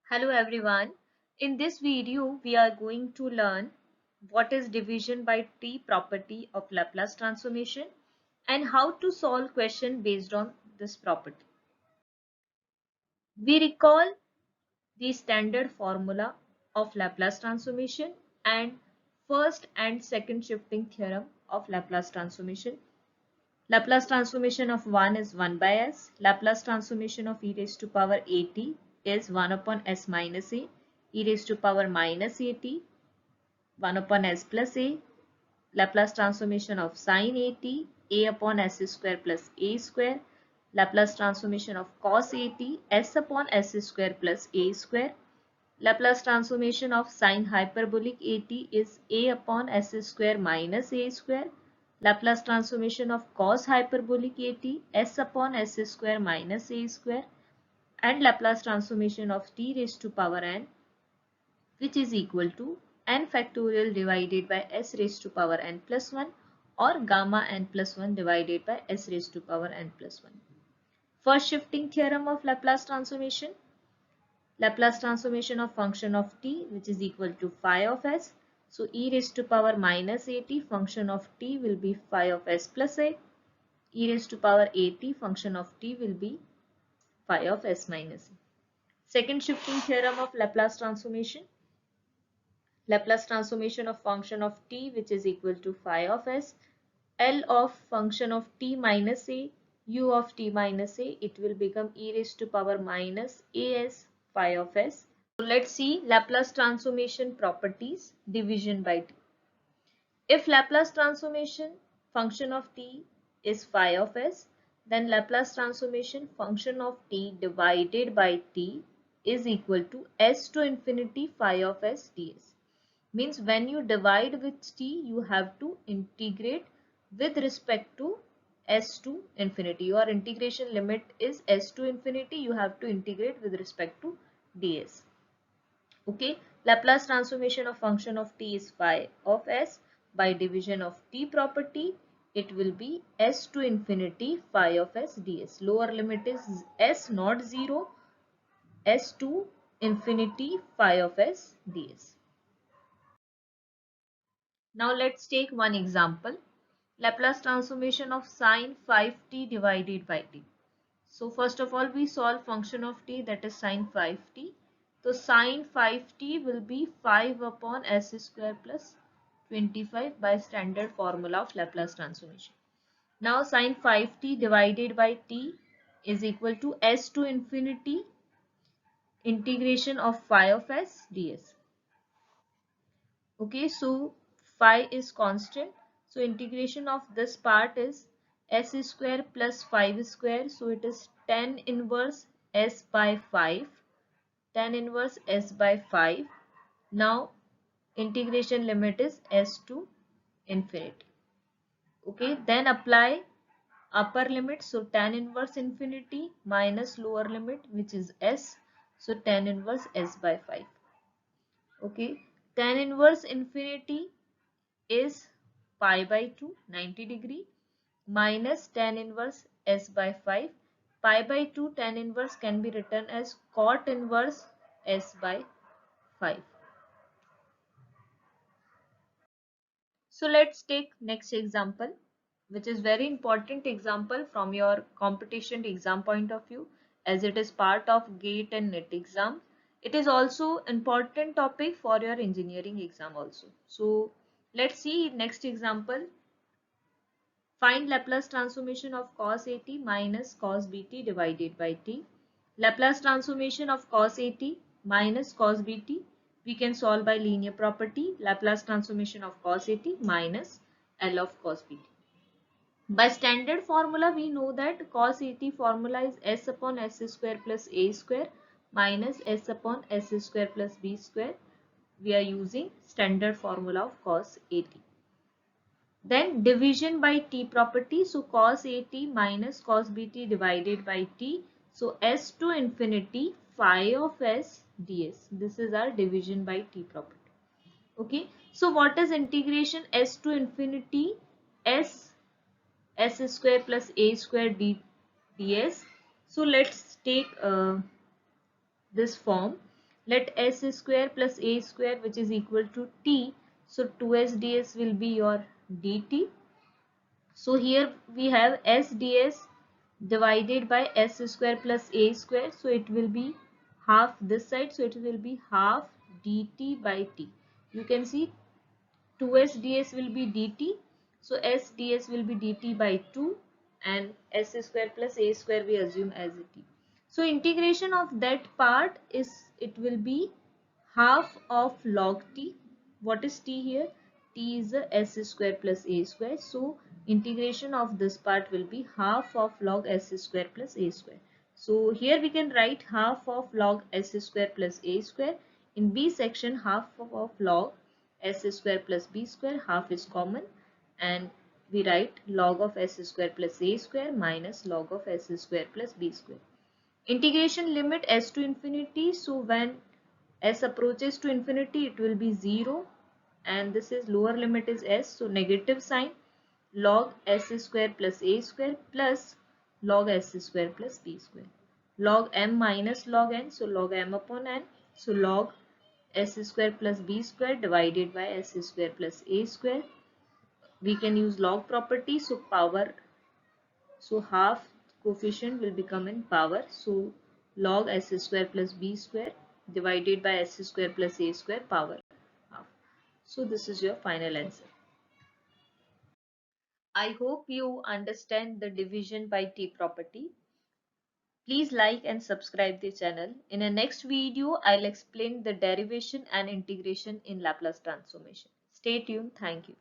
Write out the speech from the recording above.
Hello everyone. In this video, we are going to learn what is division by t property of Laplace transformation and how to solve question based on this property. We recall the standard formula of Laplace transformation and first and second shifting theorem of Laplace transformation. Laplace transformation of 1 is 1 by s. Laplace transformation of e raised to power at is 1 upon s minus a, e raised to power minus at, 1 upon s plus a. Laplace transformation of sin at, a upon s square plus a square. Laplace transformation of cos at, s upon s square plus a square. Laplace transformation of sine hyperbolic at is a upon s square minus a square. Laplace transformation of cos hyperbolic at s upon s square minus a square. And Laplace transformation of t raised to power n, which is equal to n factorial divided by s raised to power n plus 1 or gamma n plus 1 divided by s raised to power n plus 1. First shifting theorem of Laplace transformation. Laplace transformation of function of t, which is equal to phi of s. So e raised to power minus at function of t will be phi of s plus a. E raised to power at function of t will be phi of s minus a. Second shifting theorem of Laplace transformation. Laplace transformation of function of t, which is equal to phi of s. L of function of t minus a, u of t minus a, it will become e raised to power minus as phi of s. So let's see Laplace transformation properties, division by t. If Laplace transformation function of t is phi of s, then Laplace transformation function of t divided by t is equal to s to infinity phi of s ds. Means when you divide with t, you have to integrate with respect to s to infinity. Your integration limit is s to infinity. You have to integrate with respect to ds. Okay, Laplace transformation of function of t is phi of s. By division of t property, it will be s to infinity phi of s ds. Lower limit is s not 0, s to infinity phi of s ds. Now let's take one example. Laplace transformation of sine 5t divided by t. So first of all, we solve function of t, that is sine 5t. So sine 5t will be 5 upon s square plus 25 by standard formula of Laplace transformation. Now sine 5t divided by t is equal to s to infinity integration of phi of s ds. Okay, so phi is constant. So integration of this part is s square plus 5 square. So it is tan inverse s by 5. Tan inverse s by 5. Now integration limit is s to infinity. Okay, then apply upper limit. So tan inverse infinity minus lower limit, which is s. So tan inverse s by 5. Okay, tan inverse infinity is pi by 2, 90 degree, minus tan inverse s by 5. Pi by 2 tan inverse can be written as cot inverse s by 5. So let's take next example, which is very important example from your competition exam point of view, as it is part of GATE and NET exam. It is also important topic for your engineering exam also. So let's see next example. Find Laplace transformation of cos at minus cos bt divided by t. Laplace transformation of cos at minus cos bt we can solve by linear property. Laplace transformation of cos at minus L of cos bt. By standard formula, we know that cos at formula is s upon s square plus a square minus s upon s square plus b square. We are using standard formula of cos at. Then division by t property. So cos at minus cos bt divided by t. So s to infinity phi of s ds. This is our division by t property. Okay. So what is integration s to infinity s square plus a square ds. So let's take this form. Let s square plus a square, which is equal to t. So 2s ds will be your dt. So here we have s ds divided by s square plus a square. So it will be half this side. So it will be half dt by t. You can see 2s ds will be dt. So s ds will be dt by 2 and s square plus a square we assume as a t. So integration of that part is, it will be half of log t. What is t here? T is a s square plus a square. So integration of this part will be half of log s square plus a square. So here we can write half of log s square plus a square. In B section, half of log s square plus b square, half is common, and we write log of s square plus a square minus log of s square plus b square. Integration limit s to infinity. So when s approaches to infinity, it will be 0, and this is lower limit is s, so negative sign, log s square plus a square plus log s square plus b square. Log m minus log n, so log m upon n, so log s square plus b square divided by s square plus a square. We can use log property, so power, so half coefficient will become in power, so log s square plus b square divided by s square plus a square power half. So this is your final answer. I hope you understand the division by t property. Please like and subscribe the channel. In a next video, I'll explain the derivation and integration in Laplace transformation. Stay tuned. Thank you.